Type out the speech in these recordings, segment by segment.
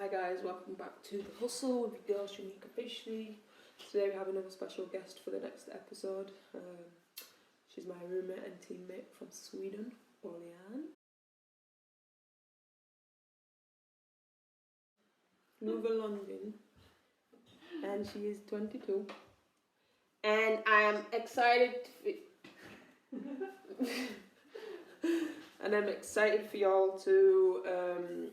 Hi guys, welcome back to The Hustle with your girl Shamika Fishley. Today we have another special guest for the next episode. She's my roommate and teammate from Sweden, Olian. Lova Ludin, and she is 22. And I am excited for y'all to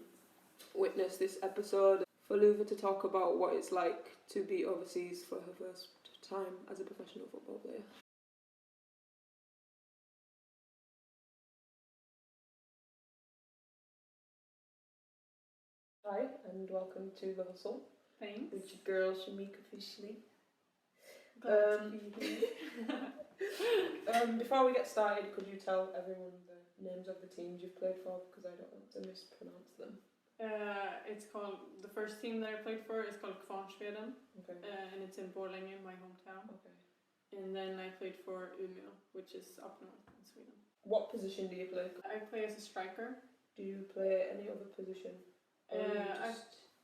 witness this episode, for Lova to talk about what it's like to be overseas for her first time as a professional football player. Hi, and welcome to The Hustle. Thanks. With your girl Shamika Fishley. Glad to be here. Before we get started, could you tell everyone the names of the teams you've played for, because I don't want to mispronounce them. It's called, the first team that I played for is called COMMENT&SUSCRIBE, Okay. and it's in Borlänge, my hometown. Okay. And then I played for Umeå, which is up north in Sweden. What position do you play? I play as a striker. Do you play any other position? I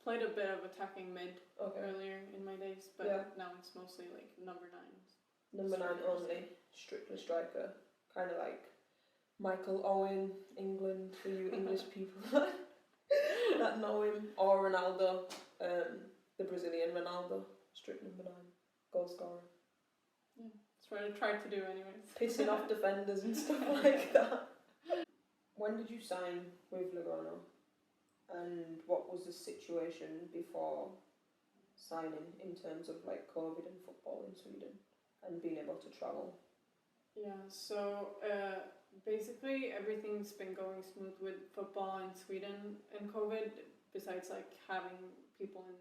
played a bit of attacking mid earlier in my days, but now it's mostly like number 9s. Number 9 only, strictly striker. Kind of like Michael Owen, England, for you English people that know him. Or Ronaldo, the Brazilian Ronaldo, strict number 9, goal scorer. Yeah, that's what I tried to do anyways. Pissing off defenders and stuff like that. When did you sign with Lugano? And what was the situation before signing in terms of like COVID and football in Sweden and being able to travel? Yeah, so basically everything's been going smooth with football in Sweden and COVID, besides like having people in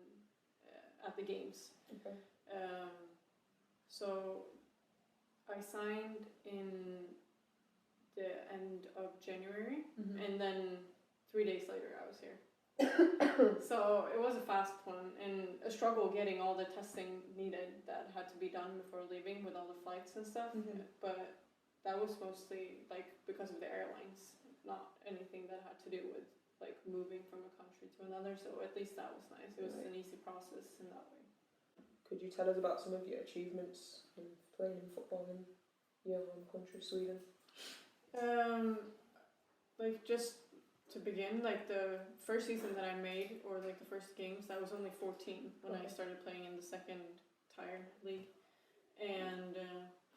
at the games. Okay. So I signed in the end of January, and then 3 days later I was here. So it was a fast one and a struggle getting all the testing needed that had to be done before leaving with all the flights and stuff. But that was mostly like because of the airlines, not anything that had to do with like moving from a country to another. So at least that was nice. It was an easy process in that way. Could you tell us about some of your achievements in playing in football in your home country, Sweden? Like just to begin, like the first season that I made, or like the first games, I was only 14 when I started playing in the second tier league, and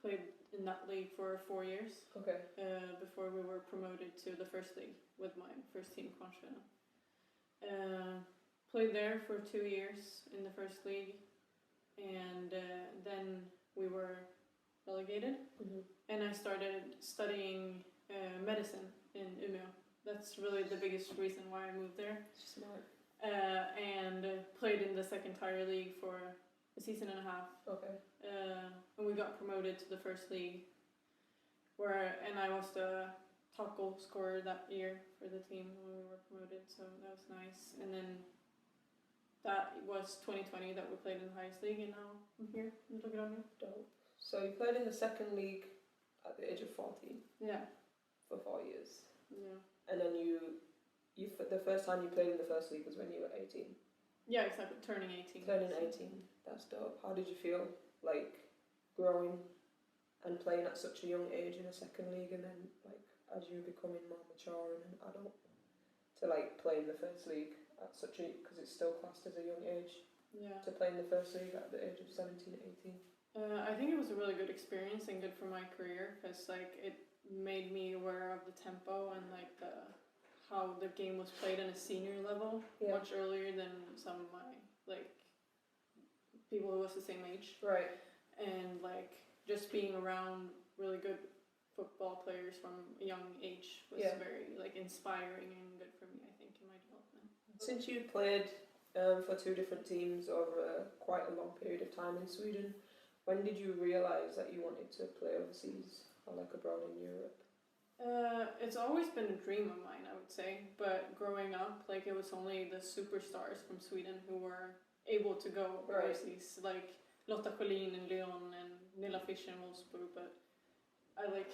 played in that league for 4 years. Okay. Before we were promoted to the first league with my first team, Kvarnsveden. Played there for 2 years in the first league, and then we were relegated, and I started studying medicine in Umeå. That's really the biggest reason why I moved there. Smart. And played in the second tier league for a season and a half. Okay. And we got promoted to the first league, and I was the top goal scorer that year for the team when we were promoted, so that was nice. And then that was 2020 that we played in the highest league, and now I'm here in Lugano. Dope. So you played in the second league at the age of 14? Yeah. For 4 years? Yeah. And then you the first time you played in the first league was when you were 18? Yeah, exactly. Turning 18. Turning 18. That's dope. How did you feel, like, growing and playing at such a young age in a second league, and then, like, as you were becoming more mature and an adult, to, like, play in the first league at such a, because it's still classed as a young age, to play in the first league at the age of 17, 18? I think it was a really good experience and good for my career, because, like, it made me aware of the tempo and like how the game was played in a senior level much earlier than some of my like people who was the same age. Right. And like just being around really good football players from a young age was very like inspiring and good for me, I think, in my development. Since you played for 2 different teams over quite a long period of time in Sweden, when did you realise that you wanted to play overseas? Or like abroad in Europe? It's always been a dream of mine, I would say. But growing up, like it was only the superstars from Sweden who were able to go overseas, like Lotta Collin in Lyon and Nilla Fischer in Wolfsburg. But I like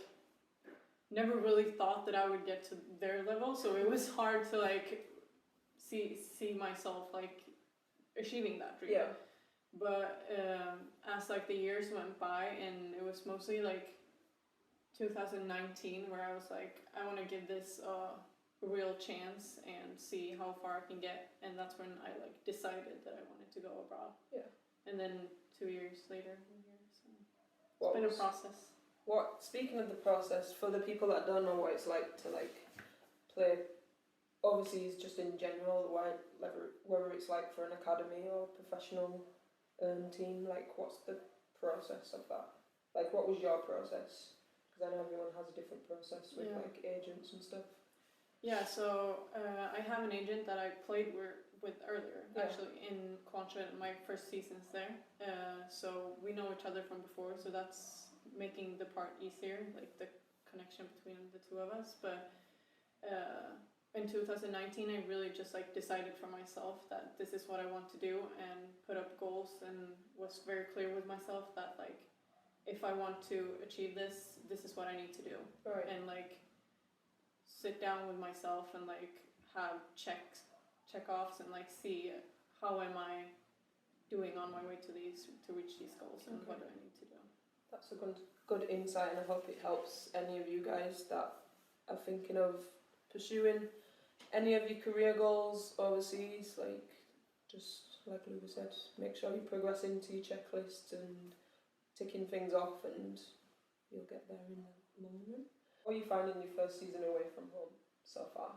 never really thought that I would get to their level, so it was hard to like see myself like achieving that dream. Yeah. But as like the years went by, and it was mostly like 2019 where I was like, I want to give this a real chance and see how far I can get, and that's when I like decided that I wanted to go abroad. Yeah. And then 2 years later, I'm here. So it's been a process. Speaking of the process, for the people that don't know what it's like to like play overseas, just in general, whether it's like for an academy or professional team, like what's the process of that? Like, what was your process? Because I know everyone has a different process with like agents and stuff. Yeah, so I have an agent that I played with earlier, actually, in Kvarnsved, my first seasons there. So we know each other from before, so that's making the part easier, like the connection between the two of us. But in 2019, I really just like decided for myself that this is what I want to do, and put up goals, and was very clear with myself that like if I want to achieve this, this is what I need to do. Right. And like sit down with myself and like have check-offs and like see how am I doing on my way to reach these goals, and what do I need to do. That's a good insight, and I hope it helps any of you guys that are thinking of pursuing any of your career goals overseas. Like, just like Lova said, make sure you progress into your checklist and ticking things off, and you'll get there in the long run. What are you finding your first season away from home so far?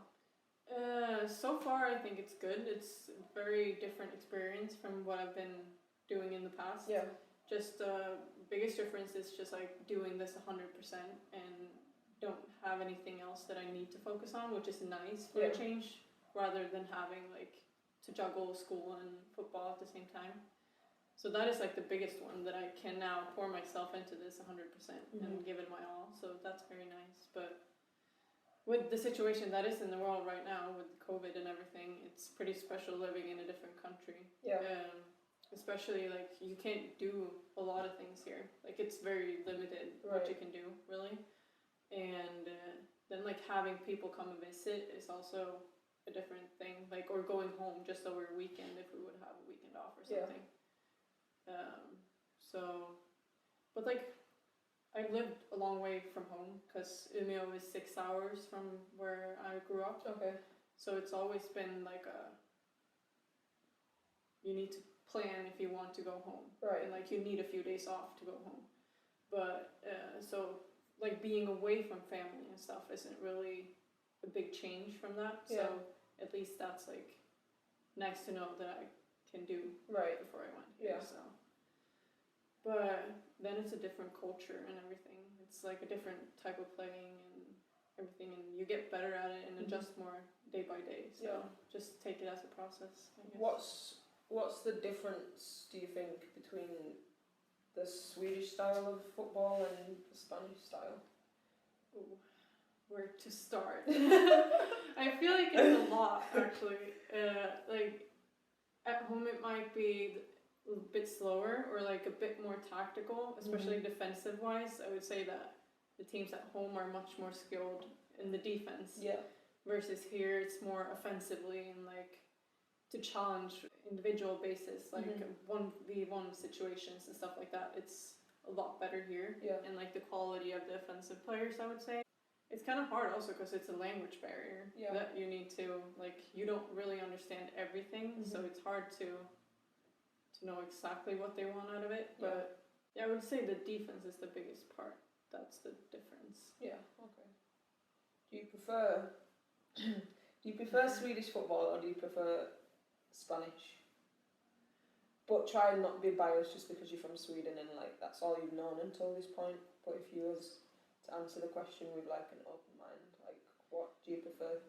So far, I think it's good. It's a very different experience from what I've been doing in the past. Yeah. Just the biggest difference is just like doing this 100% and don't have anything else that I need to focus on, which is nice for a change, rather than having like to juggle school and football at the same time. So that is like the biggest one, that I can now pour myself into this 100% and give it my all. So that's very nice. But with the situation that is in the world right now with COVID and everything, it's pretty special living in a different country. Yeah. Especially like you can't do a lot of things here. Like it's very limited what you can do, really. And then like having people come and visit is also a different thing. Like, or going home just over a weekend if we would have a weekend off or something. But like I lived a long way from home because Umeå is 6 hours from where I grew up. Okay. So it's always been like you need to plan if you want to go home. Right. And like you need a few days off to go home. But so like being away from family and stuff isn't really a big change from that. So at least that's like nice to know that I can do before I went here. So. But then it's a different culture and everything. It's like a different type of playing and everything, and you get better at it and adjust more day by day. So just take it as a process, I guess. What's the difference, do you think, between the Swedish style of football and the Spanish style? Ooh, where to start? I feel like it's a lot, actually. Like at home it might be a bit slower or like a bit more tactical, especially defensive wise. I would say that the teams at home are much more skilled in the defense. Yeah. Versus here it's more offensively and like to challenge individual basis, like 1v1 situations and stuff like that. It's a lot better here. Yeah. And like the quality of the offensive players, I would say. It's kind of hard also because it's a language barrier that you need to, like, you don't really understand everything, so it's hard to know exactly what they want out of it. But I would say the defense is the biggest part. That's the difference. Yeah. Okay. Do you prefer Swedish football or do you prefer Spanish? But try and not be biased just because you're from Sweden and like that's all you've known until this point. But if you was to answer the question with like an open mind, like what do you prefer?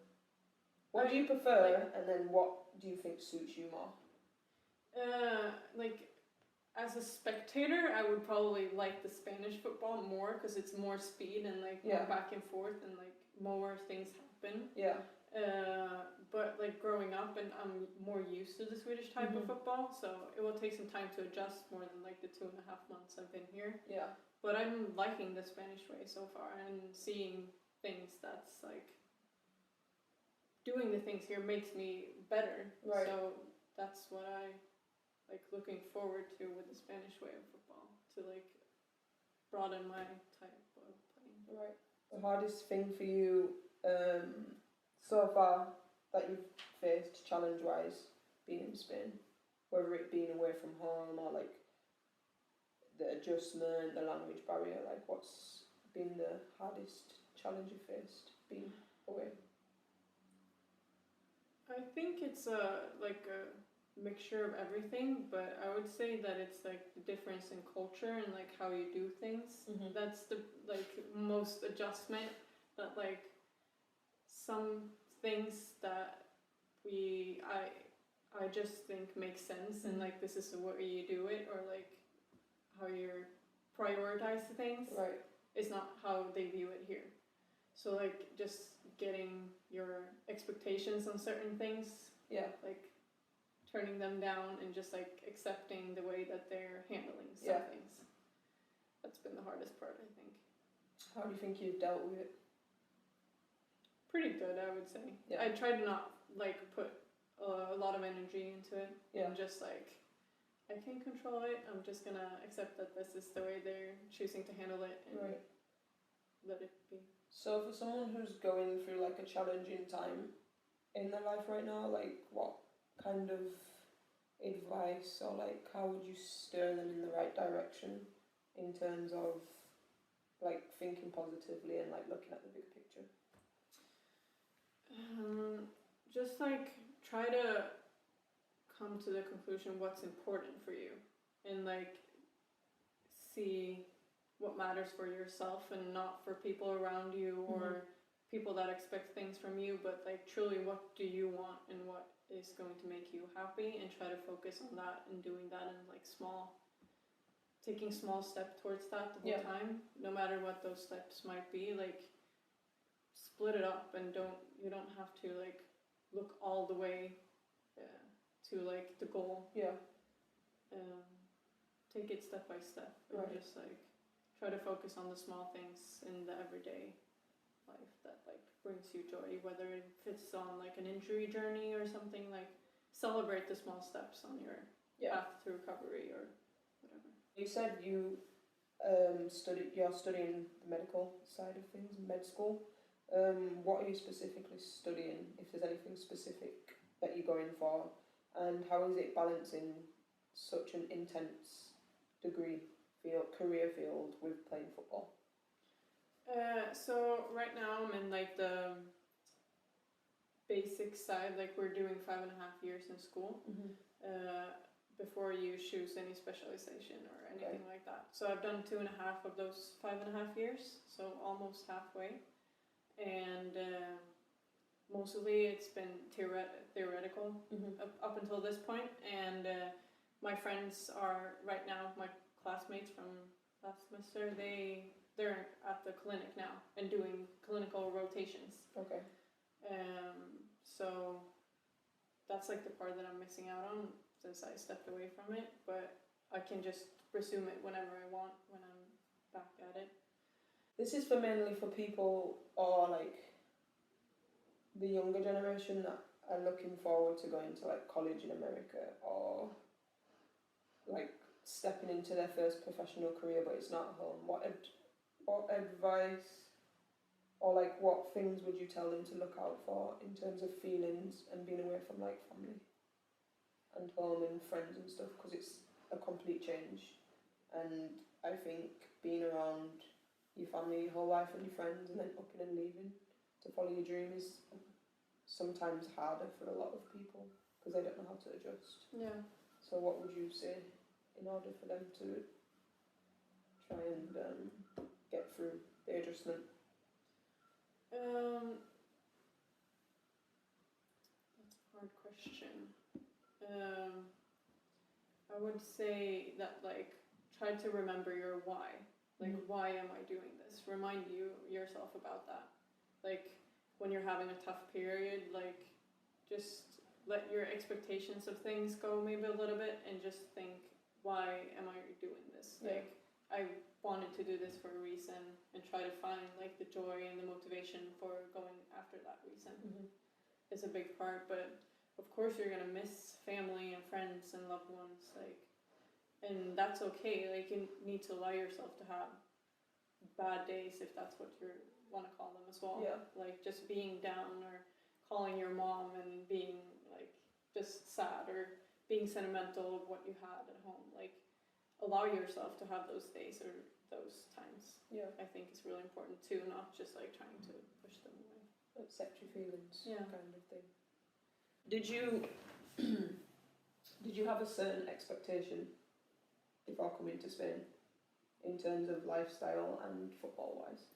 What do you prefer, like, and then what do you think suits you more? Like as a spectator, I would probably like the Spanish football more because it's more speed and like more back and forth and like more things happen. Yeah. But like growing up, and I'm more used to the Swedish type of football, so it will take some time to adjust more than like the 2.5 months I've been here. Yeah. But I'm liking the Spanish way so far and seeing things that's like doing the things here makes me better. Right. So that's what I like looking forward to with the Spanish way of football, to like broaden my type of playing. Right. The hardest thing for you so far that you've faced challenge-wise being in Spain, whether it being away from home or like the adjustment, the language barrier, like what's been the hardest challenge you faced being away? I think it's a mixture of everything, but I would say that it's like the difference in culture and like how you do things. Mm-hmm. That's the like most adjustment. That like some things that I just think makes sense, and like this is the way you do it, or like how you prioritize things. Right. Is not how they view it here. So like just getting your expectations on certain things. Yeah. Like turning them down and just like accepting the way that they're handling some things. That's been the hardest part, I think. How do you think you've dealt with it? Pretty good, I would say. Yeah. I try to not like put a lot of energy into it. Yeah. And just like, I can't control it. I'm just gonna accept that this is the way they're choosing to handle it and let it be. So for someone who's going through like a challenging time in their life right now, like what kind of advice or like how would you steer them in the right direction in terms of like thinking positively and like looking at the big picture? Just like try to come to the conclusion what's important for you, and like see what matters for yourself and not for people around you or people that expect things from you, but like truly what do you want and what is going to make you happy, and try to focus on that and doing that in like taking small steps towards that the whole time, no matter what those steps might be. Like split it up and you don't have to like look all the way to like the goal. Take it step by step and just like try to focus on the small things in the everyday life that like brings you joy, whether it's on like an injury journey or something. Like celebrate the small steps on your path to recovery or whatever. You said you're studying the medical side of things, med school. What are you specifically studying, if there's anything specific that you're going for, and how is it balancing such an intense career field with playing football? So right now I'm in like the basic side, like we're doing 5.5 years in school before you choose any specialization or anything like that. So I've done 2.5 of those 5.5 years, so almost halfway. And mostly it's been theoretical up until this point. And my friends are right now, my classmates from last semester, they're at the clinic now and doing clinical rotations. Okay. So that's like the part that I'm missing out on since I stepped away from it, but I can just resume it whenever I want when I'm back at it. This is mainly for people or like the younger generation that are looking forward to going to like college in America or like stepping into their first professional career, but it's not at home. What advice or like what things would you tell them to look out for in terms of feelings and being away from like family and home and friends and stuff, because it's a complete change, and I think being around your family your whole life and your friends and then upping and leaving to follow your dream is sometimes harder for a lot of people because they don't know how to adjust. Yeah. So what would you say in order for them to try and get through the adjustment? That's a hard question. I would say that like try to remember your why. Like why am I doing this? Remind yourself about that. Like when you're having a tough period, like just let your expectations of things go maybe a little bit and just think, why am I doing this? Like I wanted to do this for a reason, and try to find like the joy and the motivation for going after that reason. is a big part, but of course you're gonna miss family and friends and loved ones, like, and that's okay. Like, you need to allow yourself to have bad days, if that's what you want to call them as well. Yeah. Like, just being down or calling your mom and being like just sad or being sentimental of what you had at home. Like, allow yourself to have those days or those times. Yeah. I think it's really important too, not just like trying to push them away. Accept your feelings, Yeah. kind of thing. Did you have a certain expectation before coming to Spain in terms of lifestyle and football wise?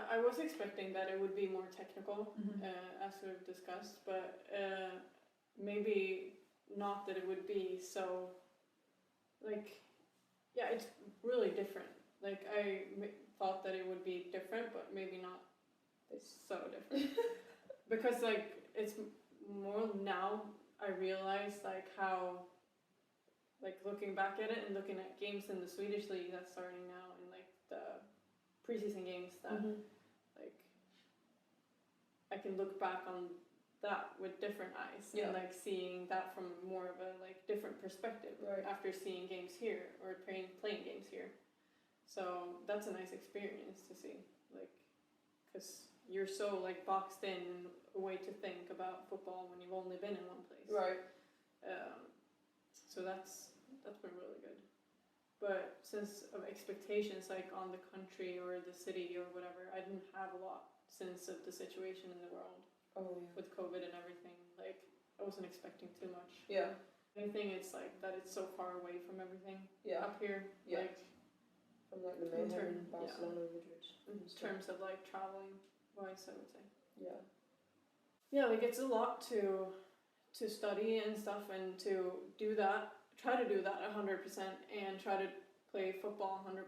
I was expecting that it would be more technical, Mm-hmm. as we've discussed, but maybe not that it would be so, like, yeah, it's really different. Like, I thought that it would be different, but maybe not so different. Because, like, it's more now I realize, like, how, like, looking back at it and looking at games in the Swedish league that's starting now and, like, the preseason games that, like, I can look back on that with different eyes. Yeah. And, like, seeing that from more of a, like, different perspective. Right. After seeing games here or playing games here. So that's a nice experience to see, like, because you're so, like, boxed in a way to think about football when you've only been in one place. Right. So that's been really good. But since of expectations, like, on the country or the city or whatever, I didn't have a lot since of the situation in the world. Oh, yeah. With COVID and everything. Like, I wasn't expecting too much. Yeah. I think it's, like, that it's so far away from everything Yeah. up here. Yeah. Like, From like the In mayhem in yeah. Barcelona, Madrid. in terms of, like, traveling wise, I would say. Yeah. Yeah, like, it's a lot to study and stuff, and to do that, try to do that 100% and try to play football 100%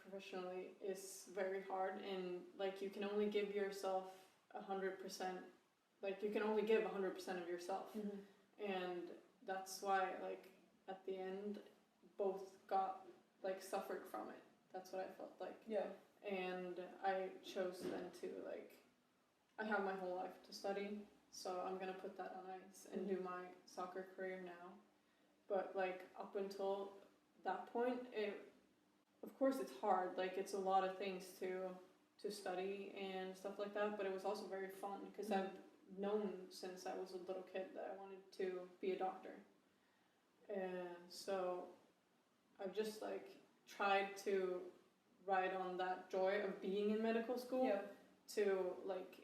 professionally is very hard. And, like, you can only give yourself 100%, like, you can only give 100% of yourself. Mm-hmm. And that's why, like, at the end, both got, like, suffered from it. That's what I felt like. Yeah. And I chose then to, like, I have my whole life to study, so I'm gonna put that on ice and do my soccer career now. But, like, up until that point, of course it's hard. Like, it's a lot of things to study and stuff like that, but it was also very fun because I've known since I was a little kid that I wanted to be a doctor. So I've just, like, tried to ride on that joy of being in medical school to, like,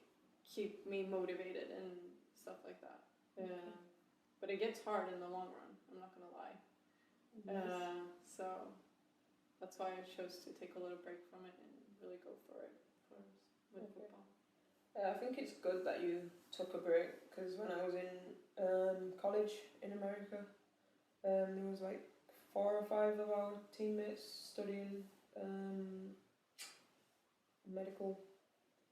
keep me motivated and stuff like that. But it gets hard in the long run, I'm not gonna lie. So that's why I chose to take a little break from it and really go for it with football. I think it's good that you took a break, because when I was in college in America, there was like 4 or 5 of our teammates studying medical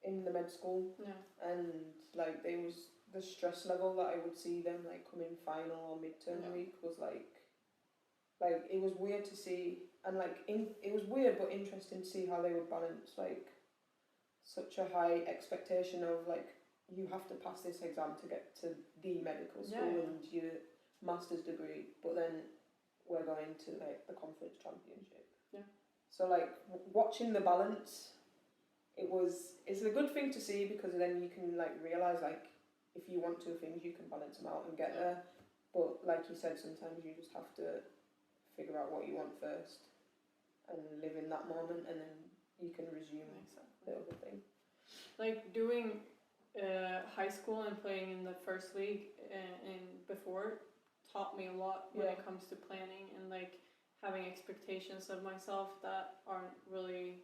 in the med school, and, like, there was the stress level that I would see them, like, come in final or midterm week was like it was weird to see, and, like, it was weird but interesting to see how they would balance, like, such a high expectation of, like, you have to pass this exam to get to the medical school and your master's degree, but then we're going to, like, the conference championship. Yeah. So, like, watching the balance, it's a good thing to see, because then you can, like, realise, like, if you want 2 things, you can balance them out and get there. But, like you said, sometimes you just have to figure out what you want first and live in that moment, and then you can resume the other thing. Like, doing high school and playing in the first league and before taught me a lot when it comes to planning and, like, having expectations of myself that aren't really,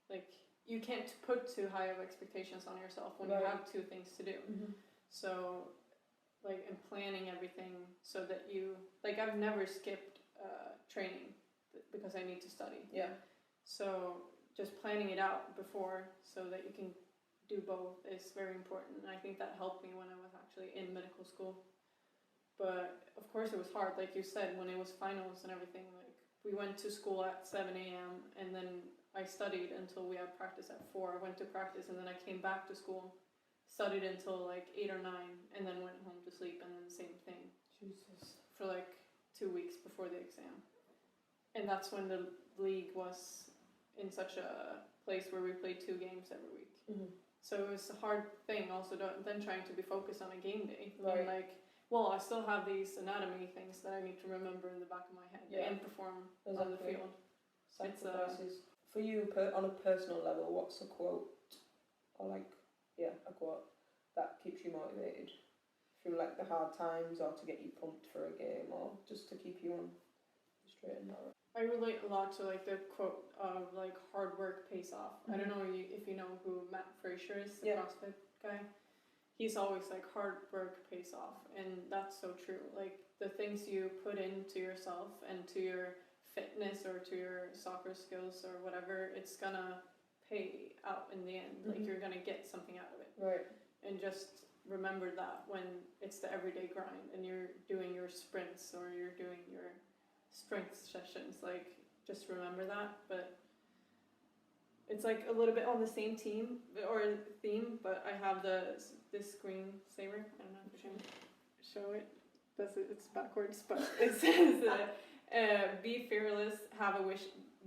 like, you can't put too high of expectations on yourself when you have 2 things to do. So, like, and planning everything so that you, like, I've never skipped training because I need to study. So just planning it out before so that you can do both is very important, and I think that helped me when I was actually in medical school. But of course it was hard, like you said, when it was finals and everything. Like, we went to school at 7 a.m. and then I studied until we had practice at 4. I went to practice and then I came back to school studied until like 8 or 9, and then went home to sleep, and then the same thing. Jesus. For like 2 weeks before the exam. And that's when the league was in such a place where we played 2 games every week. Mm-hmm. So it was a hard thing also then trying to be focused on a game day. Right. And like, well, I still have these anatomy things that I need to remember in the back of my head and perform on the field. Sacrifices. For you, on a personal level, what's a quote, or like, a quote that keeps you motivated through like the hard times, or to get you pumped for a game, or just to keep you on the straight and narrow? I relate a lot to like the quote of like hard work pays off. I don't know if you know who Matt Frazier is, the CrossFit guy. He's always like hard work pays off, and that's so true. Like the things you put into yourself and to your fitness or to your soccer skills or whatever, it's gonna pay out in the end. Like you're gonna get something out of it. Right. And just remember that when it's the everyday grind and you're doing your sprints or you're doing your strength sessions, like just remember that. But it's like a little bit on the same theme, but I have this screensaver. I don't know if you can show it. It's backwards, but it says be fearless, have a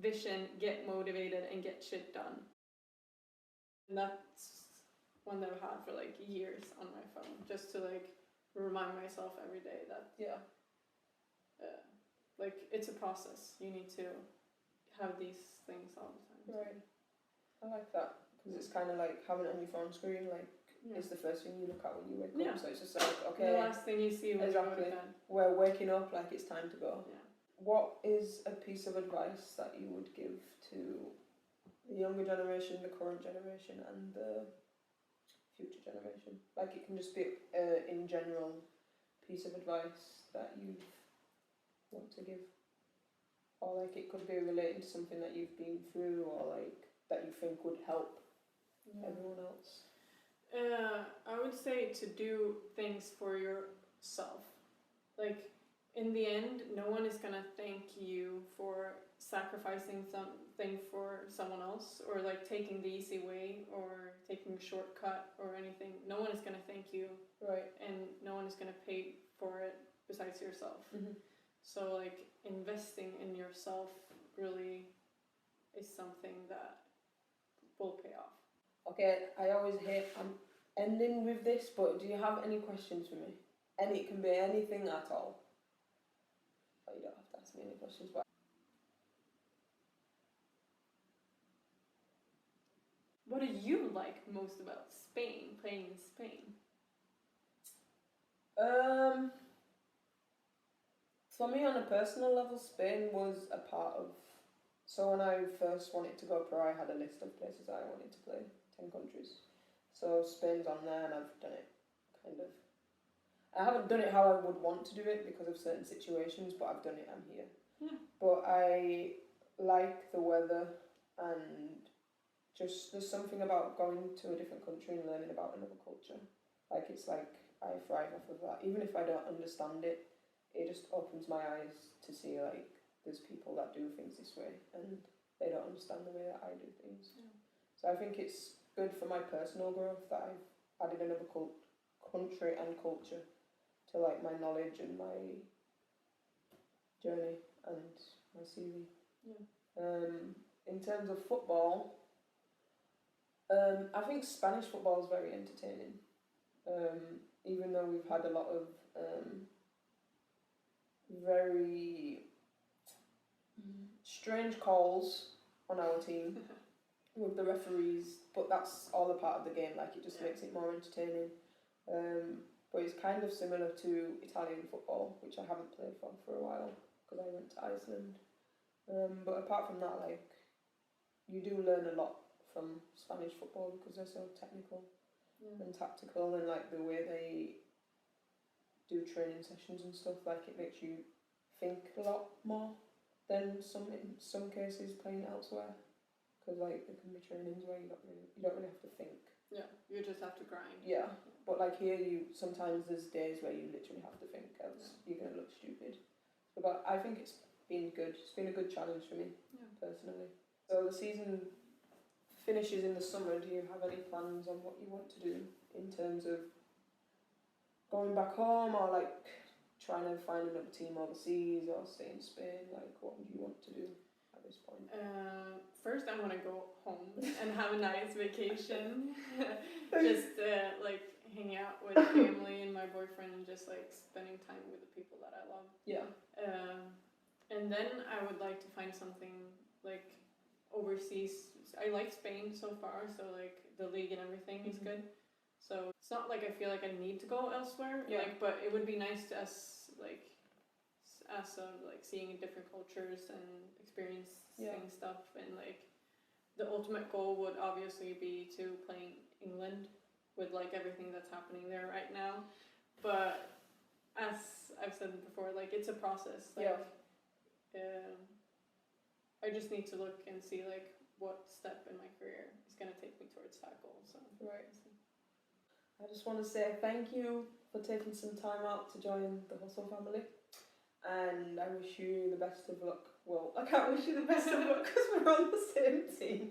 vision, get motivated, and get shit done. And that's one that I've had for like years on my phone, just to like remind myself every day that like it's a process. You need to have these things all the time. Right. I like that, because it's kind of like having it on your phone screen, like it's the first thing you look at when you wake up. So it's just like, okay, the last thing you see when you go to bed. We're waking up, like it's time to go. Yeah. What is a piece of advice that you would give to the younger generation, the current generation, and the future generation? Like it can just be in general piece of advice that you want to give, or like it could be related to something that you've been through, or like that you think would help everyone else. I would say to do things for yourself. Like in the end, no one is gonna thank you for sacrificing something for someone else, or like taking the easy way, or taking a shortcut, or anything. No one is gonna thank you, right? And no one is gonna pay for it besides yourself. So like investing in yourself really is something that will pay off. Okay, I always hate ending with this, but do you have any questions for me? It can be anything at all. Oh, you don't have to ask me any questions, but what do you like most about Spain, playing in Spain? For me, on a personal level, Spain was a part of... So when I first wanted to go pro, I had a list of places I wanted to play, 10 countries. So Spain's on there, and I've done it kind of... I haven't done it how I would want to do it because of certain situations, but I've done it, I'm here. But I like the weather, and just there's something about going to a different country and learning about another culture. Like it's like I thrive off of that. Even if I don't understand it, it just opens my eyes to see like there's people that do things this way and they don't understand the way that I do things. So I think it's good for my personal growth that I've added another country and culture to like my knowledge and my journey and my CV. In terms of football, I think Spanish football is very entertaining. Even though we've had a lot of very strange calls on our team with the referees, but that's all a part of the game, like it just makes it more entertaining. But it's kind of similar to Italian football, which I haven't played for a while because I went to Iceland. But apart from that, like you do learn a lot from Spanish football because they're so technical and tactical, and like the way they do training sessions and stuff, like it makes you think a lot more than in some cases playing elsewhere, because like there can be trainings where you don't really have to think. You just have to grind. But like here, sometimes there's days where you literally have to think, else you're gonna look stupid. But I think it's been good. It's been a good challenge for me personally. So the season finishes in the summer. Do you have any plans on what you want to do in terms of going back home or like trying to find another team overseas or stay in Spain? Like, what would you want to do at this point? First, I want to go home and have a nice vacation. Just like hang out with family and my boyfriend and just like spending time with the people that I love. Yeah. And then I would like to find something like overseas. I like Spain so far, so like the league and everything is good. So it's not like I feel like I need to go elsewhere. Yeah. Like, but it would be nice to us like seeing different cultures and experiencing stuff. And like the ultimate goal would obviously be to play in England with like everything that's happening there right now. But as I've said before, like it's a process. Like, I just need to look and see like what step in my career is going to take me towards that goal. So right. I just want to say thank you for taking some time out to join the Hustle family, and I wish you the best of luck. Well, I can't wish you the best of luck because we're on the same team.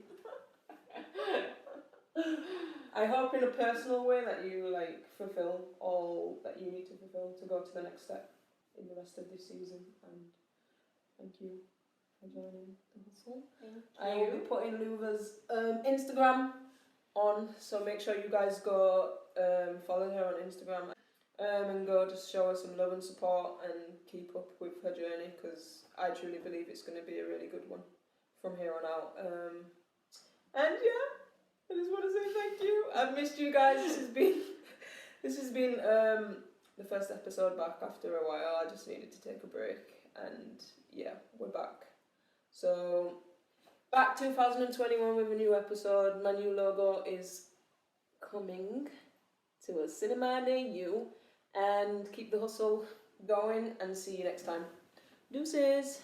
I hope in a personal way that you like fulfill all that you need to fulfill to go to the next step in the rest of this season, and thank you for joining the Hustle. I will be putting Lova's Instagram on, so make sure you guys go follow her on Instagram and go just show her some love and support and keep up with her journey, because I truly believe it's going to be a really good one from here on out. And yeah, I just want to say thank you. I've missed you guys. This has been the first episode back after a while. I just needed to take a break, and yeah, we're back. So back 2021 with a new episode. My new logo is coming to a cinema near you, and keep the hustle going, and see you next time. Deuces.